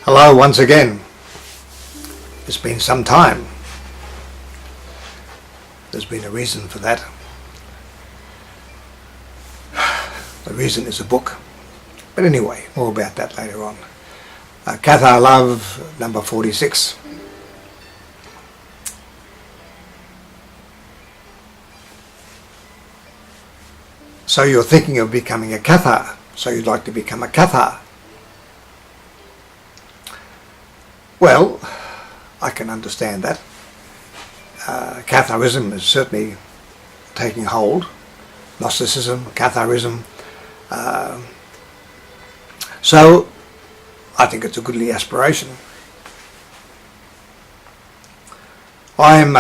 Hello once again. It's been some time. There's been a reason for that. The reason is a book. But anyway, more about that later on. Cathar Love, number 46. So you're thinking of becoming a Cathar. So you'd like to become a Cathar. Well, I can understand that. Catharism is certainly taking hold. Gnosticism, Catharism. So I think it's a goodly aspiration. I'm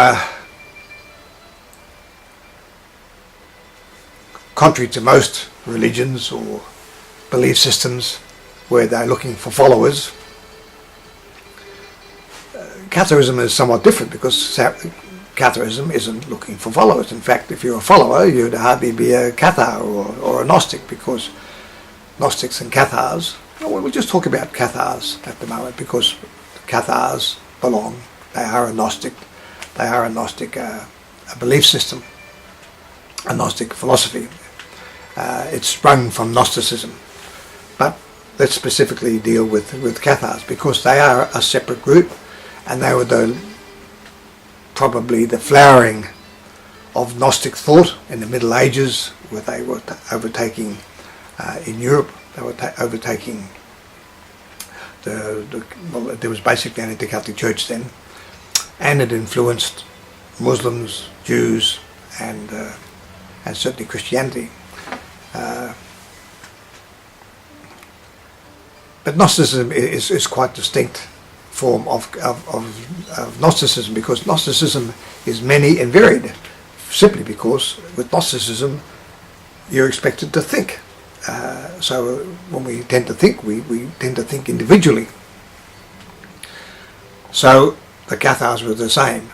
contrary to most religions or belief systems where they're looking for followers. Catharism is somewhat different because Catharism isn't looking for followers. In fact, if you're a follower, you'd hardly be a Cathar or a Gnostic, because Gnostics and Cathars, we'll just talk about Cathars at the moment, because Cathars they are a Gnostic belief system, a Gnostic philosophy. It's sprung from Gnosticism. But let's specifically deal with Cathars, because they are a separate group. And they were probably the flowering of Gnostic thought in the Middle Ages, where they were overtaking in Europe. They were overtaking there was basically only the Catholic Church then, and it influenced Muslims, Jews, and certainly Christianity. But Gnosticism is quite distinct form of Gnosticism, because Gnosticism is many and varied, simply because with Gnosticism you're expected to think. So when we tend to think, we tend to think individually. So the Cathars were the same,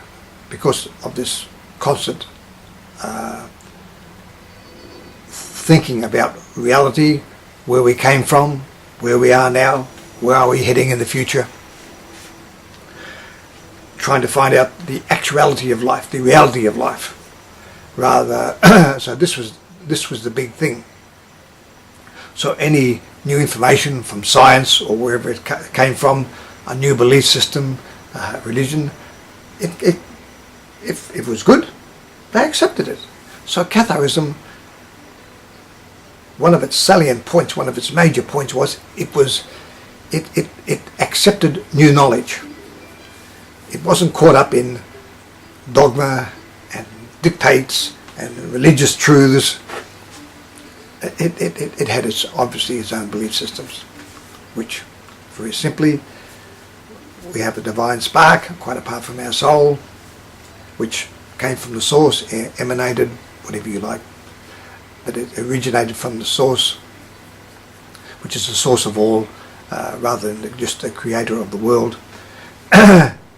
because of this constant thinking about reality, where we came from, where we are now, where are we heading in the future, trying to find out the actuality of life, the reality of life, rather. So this was the big thing. So any new information from science or wherever it came from, a new belief system, religion, if it was good, they accepted it. So Catharism, one of its salient points, one of its major points was it accepted new knowledge. It wasn't caught up in dogma and dictates and religious truths. It had obviously its own belief systems, which, very simply, we have a divine spark, quite apart from our soul, which came from the source, emanated, whatever you like, but it originated from the source, which is the source of all, rather than just the creator of the world.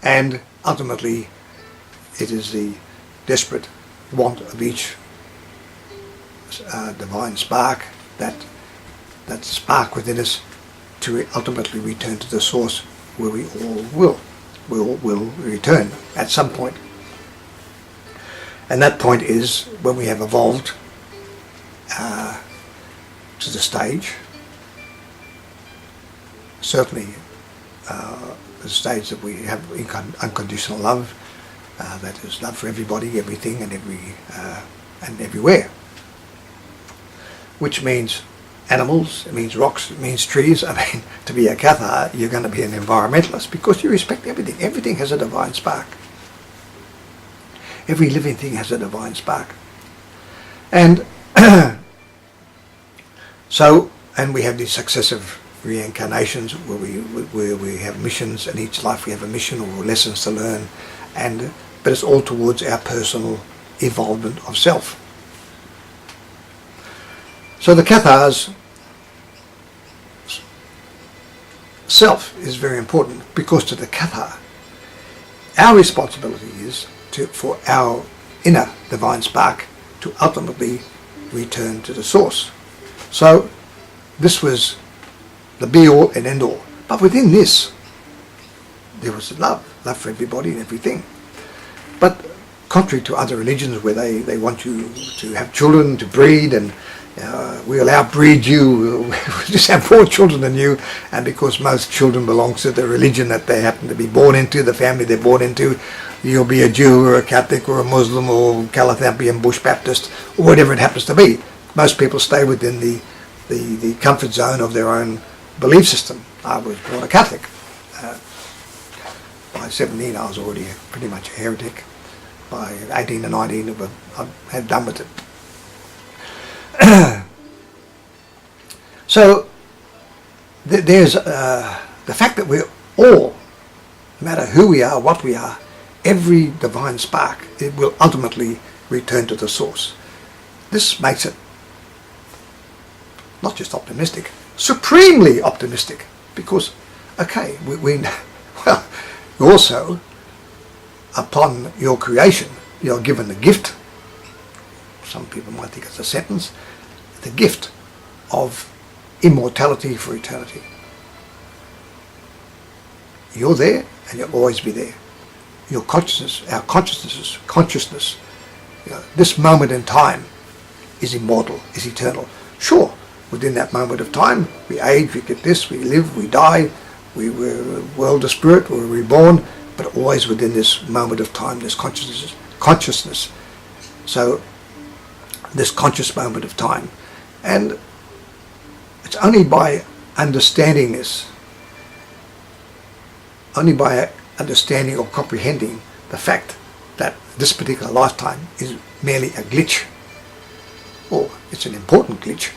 And ultimately, it is the desperate want of each divine spark, that spark within us, to ultimately return to the source, where we all will return at some point. And that point is when we have evolved to the stage, certainly the stage that we have unconditional love, that is love for everybody, everything, and everywhere, which means animals, it means rocks, it means trees. I mean, to be a Cathar, you're going to be an environmentalist, because you respect everything. Everything has a divine spark. Every living thing has a divine spark. And and we have these successive reincarnations where we have missions, and each life we have a mission or lessons to learn, but it's all towards our personal evolvement of self. So the Cathar's self is very important, because to the Cathar, our responsibility is for our inner divine spark to ultimately return to the source. So this was the be-all and end-all. But within this, there was love for everybody and everything. But contrary to other religions where they want you to have children, to breed, and we'll outbreed you, we'll just have more children than you, and because most children belong to the religion that they happen to be born into, the family they're born into, you'll be a Jew or a Catholic or a Muslim or Calathampian Bush Baptist or whatever it happens to be. Most people stay within the comfort zone of their own belief system. I was born a Catholic. By 17 I was already pretty much a heretic. By 18 or 19 I had done with it. So there's the fact that we're all, no matter who we are, what we are, every divine spark, it will ultimately return to the source. This makes it not just optimistic, supremely optimistic, because, okay, we well, also, upon your creation, you're given the gift, some people might think it's a sentence, the gift of immortality for eternity. You're there and you'll always be there. Your consciousness, our consciousness, this moment in time is immortal, is eternal. Sure, within that moment of time, we age, we get this, we live, we die, we were world of spirit, we were reborn, but always within this moment of time, this consciousness. So, this conscious moment of time. And it's only by understanding this, only by understanding or comprehending the fact that this particular lifetime is merely a glitch, or it's an important glitch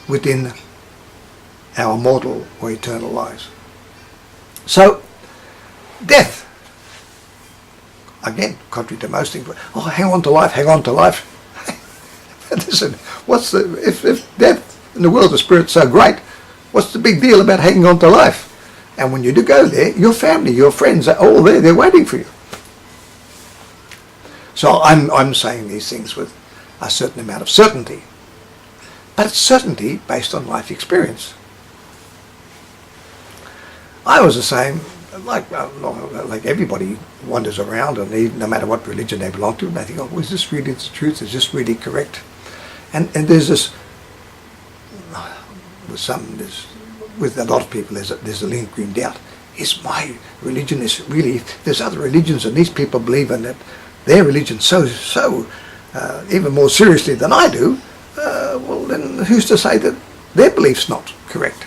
within our mortal or eternal lives. So, death, again, contrary to most things, oh, hang on to life, hang on to life. Listen, if death in the world of spirit's so great, what's the big deal about hanging on to life? And when you do go there, your family, your friends are all there, they're waiting for you. So I'm saying these things with a certain amount of certainty. But it's certainty based on life experience. I was the same, like everybody wanders around, and even, no matter what religion they belong to, they think, oh, is this really the truth? Is this really correct? And there's this, with a lot of people, there's a lingering doubt. Is my religion is really, there's other religions and these people believe in it, their religion so even more seriously than I do, well then who's to say that their belief's not correct?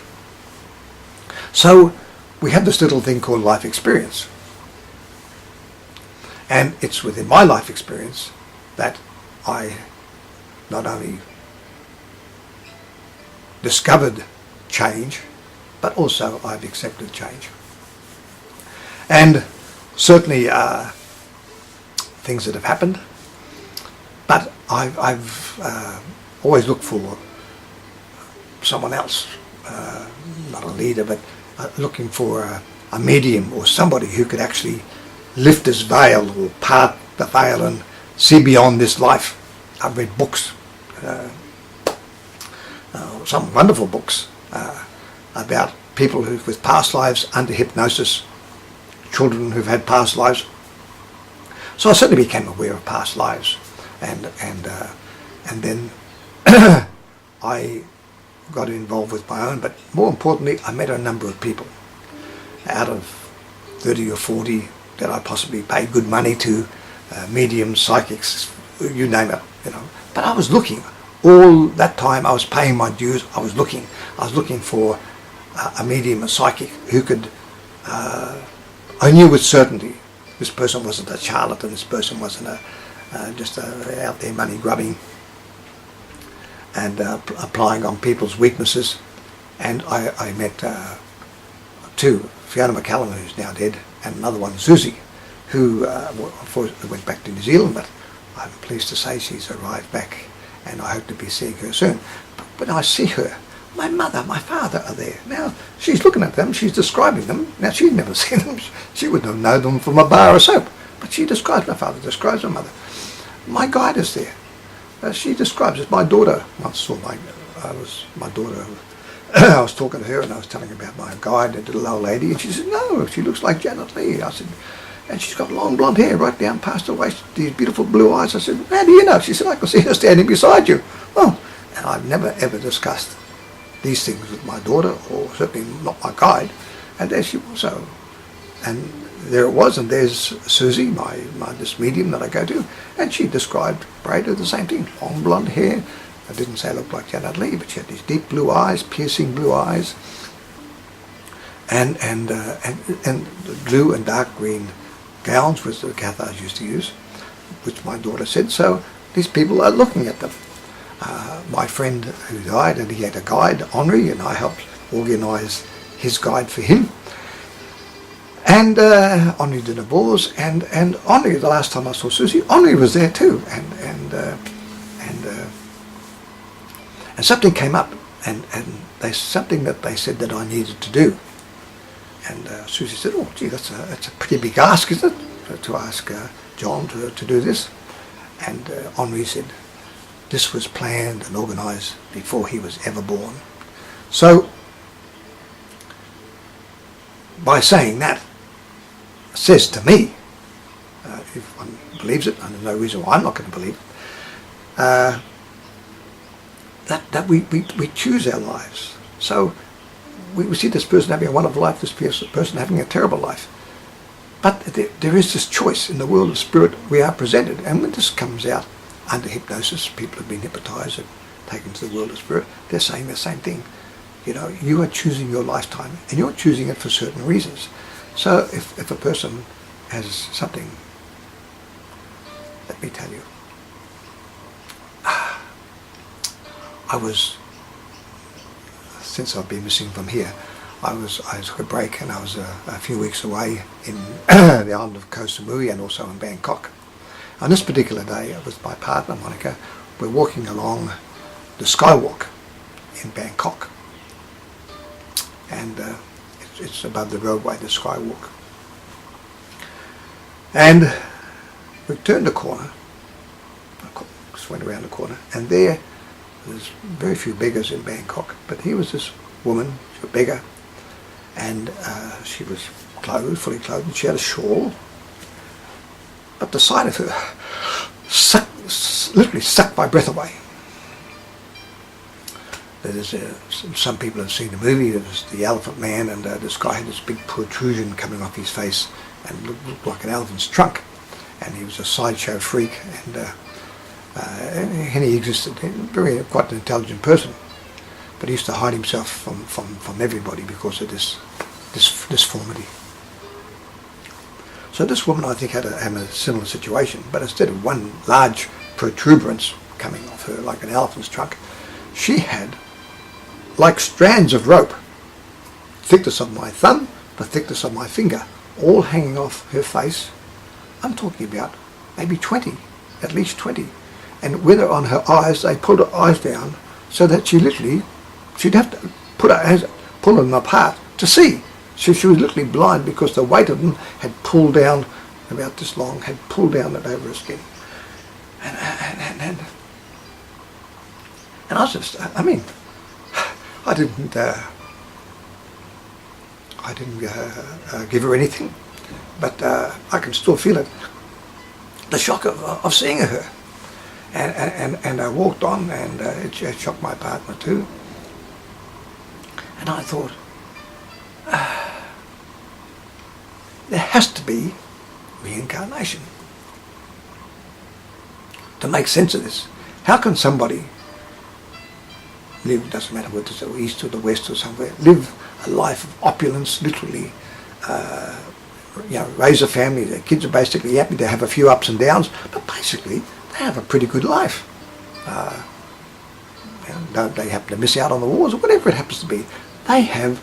So we have this little thing called life experience. And it's within my life experience that I not only discovered change, but also I've accepted change. And certainly things that have happened, but I've always looked for someone else, not a leader, but looking for a medium or somebody who could actually lift this veil or part the veil and see beyond this life. I've read books, some wonderful books about people who, with past lives under hypnosis, children who've had past lives. So I certainly became aware of past lives, and then I got involved with my own. But more importantly, I met a number of people out of 30 or 40 that I possibly paid good money to, mediums, psychics, you name it, you know. But I was looking all that time. I was paying my dues. I was looking for a medium, a psychic who could. I knew with certainty this person wasn't a charlatan. This person wasn't just out there money grubbing and applying on people's weaknesses. And I met two, Fiona McCallum, who's now dead, and another one, Susie, who went back to New Zealand, but I'm pleased to say she's arrived back, and I hope to be seeing her soon. But when I see her, my mother, my father are there. Now, she's looking at them, she's describing them. Now, she'd never seen them. She wouldn't know them from a bar of soap. But she describes my father, describes my mother. My guide is there. She describes it. My daughter once saw my daughter I was talking to her and I was telling her about my guide, the little old lady, and she said, no, she looks like Janet Leigh. I said, and she's got long blonde hair right down past her waist, these beautiful blue eyes. I said, how do you know? She said, I can see her standing beside you. Oh, and I've never ever discussed these things with my daughter, or certainly not my guide. And there she was. So, and there it was, and there's Susie, this medium that I go to, and she described Breda the same thing, long blonde hair. I didn't say it looked like Janet Leigh, but she had these deep blue eyes, piercing blue eyes, and blue and dark green gowns, which the Cathars used to use, which my daughter said. So these people are looking at them. My friend who died, and he had a guide, Henri, and I helped organise his guide for him. And Henri de Nemours, and Henri, the last time I saw Susie, Henri was there too, and something came up, and something that they said that I needed to do. And Susie said, oh gee, that's a pretty big ask, isn't it, to ask John to do this? And Henri said, this was planned and organised before he was ever born. So, by saying that, says to me, if one believes it, and there's no reason why I'm not going to believe it, that we choose our lives. So we see this person having a wonderful life, this person having a terrible life. But there is this choice in the world of spirit. We are presented, and when this comes out under hypnosis, people have been hypnotized and taken to the world of spirit, they're saying the same thing. You know, you are choosing your lifetime, and you're choosing it for certain reasons. So if a person has something, let me tell you, since I've been missing from here, I took a break, and I was a few weeks away in the island of Koh Samui and also in Bangkok. On this particular day, with my partner Monica, we're walking along the skywalk in Bangkok, and it's above the roadway, the skywalk. And we turned the corner, just went around the corner, and there's very few beggars in Bangkok, but here was this woman, she was a beggar, and she was clothed, fully clothed, and she had a shawl. But the sight of her literally sucked my breath away. There's some people have seen the movie. There was the Elephant Man, and this guy had this big protrusion coming off his face and looked like an elephant's trunk, and he was a sideshow freak, and he existed, quite an intelligent person, but he used to hide himself from everybody because of this deformity. So this woman, I think, had a similar situation, but instead of one large protuberance coming off her like an elephant's trunk, she had like strands of rope, thickness of my thumb, the thickness of my finger, all hanging off her face. I'm talking about maybe 20, at least 20. And with her on her eyes, they pulled her eyes down so that she'd have to pull them apart to see. So she was literally blind because the weight of them had pulled down, about this long, had pulled down that over her skin. And I was just, I mean, I didn't give her anything, but I can still feel it, the shock of seeing her. And I walked on, and it shocked my partner too. And I thought, there has to be reincarnation to make sense of this. How can somebody live, doesn't matter whether it's the east or the west or somewhere, live a life of opulence, literally, raise a family, their kids are basically happy, they have a few ups and downs, but basically they have a pretty good life. Don't they happen to miss out on the wars or whatever it happens to be? They have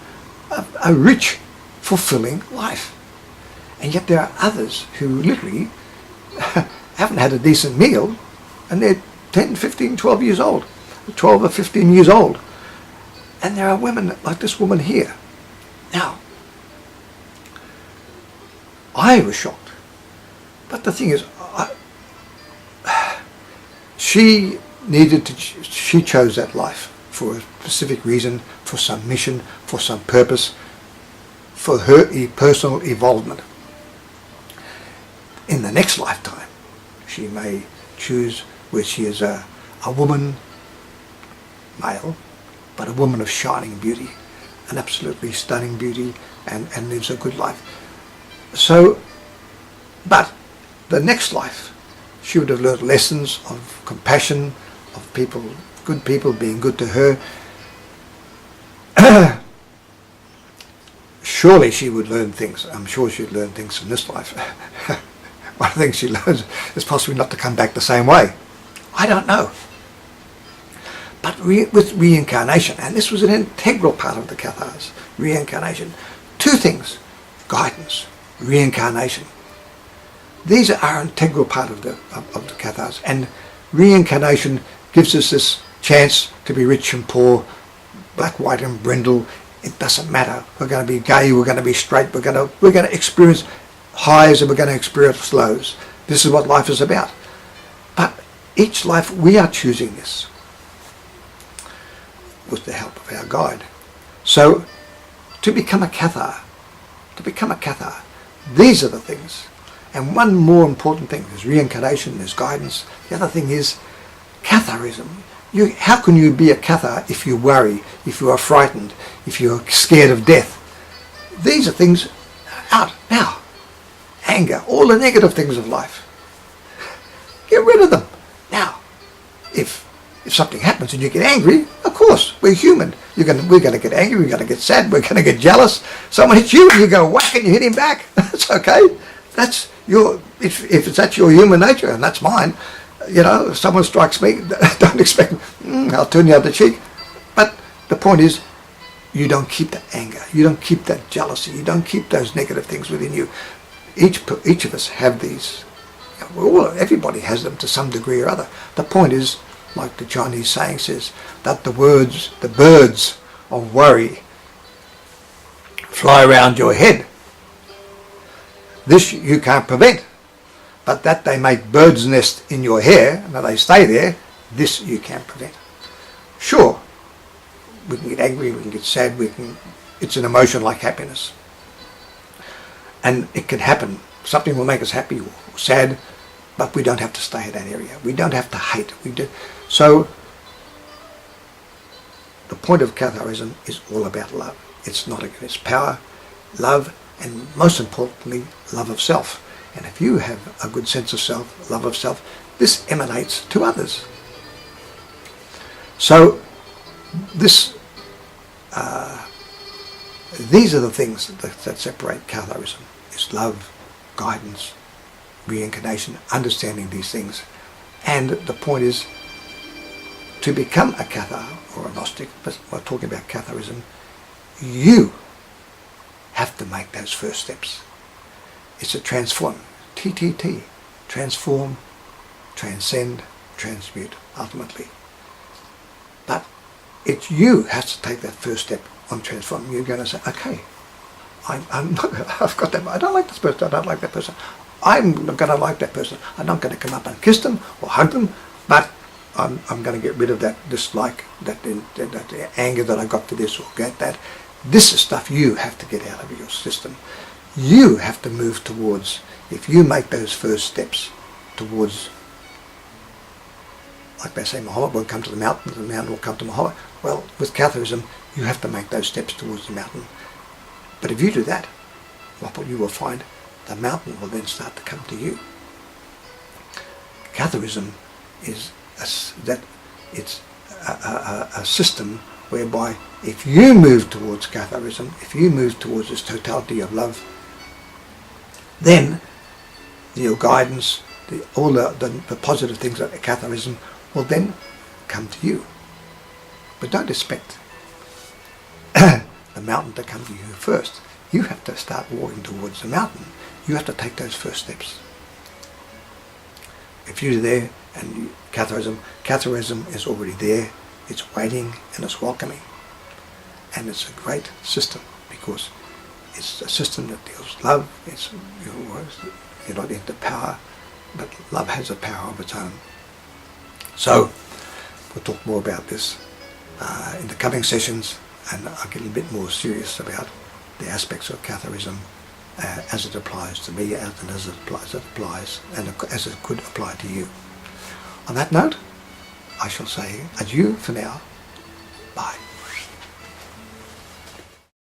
a rich, fulfilling life. And yet there are others who literally haven't had a decent meal, and they're 10, 15, 12 years old, 12 or 15 years old. And there are women like this woman here. Now, I was shocked. But the thing is, she chose that life for a specific reason, for some mission, for some purpose, for her personal evolvement. In the next lifetime, she may choose where she is a woman, male, but a woman of shining beauty, an absolutely stunning beauty, and lives a good life. So, but the next life, she would have learned lessons of compassion, of people, good people being good to her. Surely she would learn things. I'm sure she'd learn things from this life. One of the things she learns is possibly not to come back the same way. I don't know. But with reincarnation, and this was an integral part of the Cathars, reincarnation, two things: guidance, reincarnation. These are an integral part of the Cathars, and reincarnation gives us this chance to be rich and poor, black, white, and brindle. It doesn't matter. We're going to be gay. We're going to be straight. We're going to experience highs and we're going to experience lows. This is what life is about. But each life we are choosing this with the help of our guide. So to become a Cathar, these are the things. And one more important thing: there's reincarnation, there's guidance. The other thing is Catharism. How can you be a Cathar if you worry, if you are frightened, if you're scared of death? These are things out now. Anger, all the negative things of life. Get rid of them now. If something happens and you get angry, of course, we're human. We're going to get angry, we're going to get sad, we're going to get jealous. Someone hits you and you go whack and you hit him back. That's okay. That's if that's your human nature, and that's mine. You know, if someone strikes me, don't expect, I'll turn the other cheek. But the point is, you don't keep that anger, you don't keep that jealousy, you don't keep those negative things within you. Each of us have these. Everybody has them to some degree or other. The point is, like the Chinese saying says, that the birds of worry fly around your head. This you can't prevent. But that they make birds' nest in your hair, and that they stay there, this you can prevent. Sure, we can get angry, we can get sad, it's an emotion like happiness. And it can happen. Something will make us happy or sad, but we don't have to stay in that area. We don't have to hate. So, the point of Catharism is all about love. It's not against power, love, and most importantly, love of self. And if you have a good sense of self, love of self, this emanates to others. So these are the things that separate Catharism. It's love, guidance, reincarnation, understanding these things. And the point is, to become a Cathar or a Gnostic, but we're talking about Catharism, you have to make those first steps. It's a transform, TTT, transform, transcend, transmute, ultimately. But it's you has to take that first step on transform. You're going to say, okay, I'm not, I've got that, I don't like this person, I don't like that person. I'm not going to like that person. I'm not going to come up and kiss them or hug them, but I'm going to get rid of that dislike, that anger that I got for this or get that. This is stuff you have to get out of your system. You have to move towards, if you make those first steps towards, like they say, Muhammad will come to the mountain will come to Muhammad. Well, with Catharism, you have to make those steps towards the mountain. But if you do that, what you will find, the mountain will then start to come to you. Catharism is a system whereby if you move towards Catharism, if you move towards this totality of love, then your guidance, all the positive things of Catharism will then come to you. But don't expect the mountain to come to you first. You have to start walking towards the mountain. You have to take those first steps. If you're there and Catharism is already there, it's waiting and it's welcoming. And it's a great system because it's a system that deals with love. It's, you're not into power, but love has a power of its own. So, we'll talk more about this in the coming sessions, and I'll get a bit more serious about the aspects of Catharism as it applies to me and as it applies and as it could apply to you. On that note, I shall say adieu for now. Bye.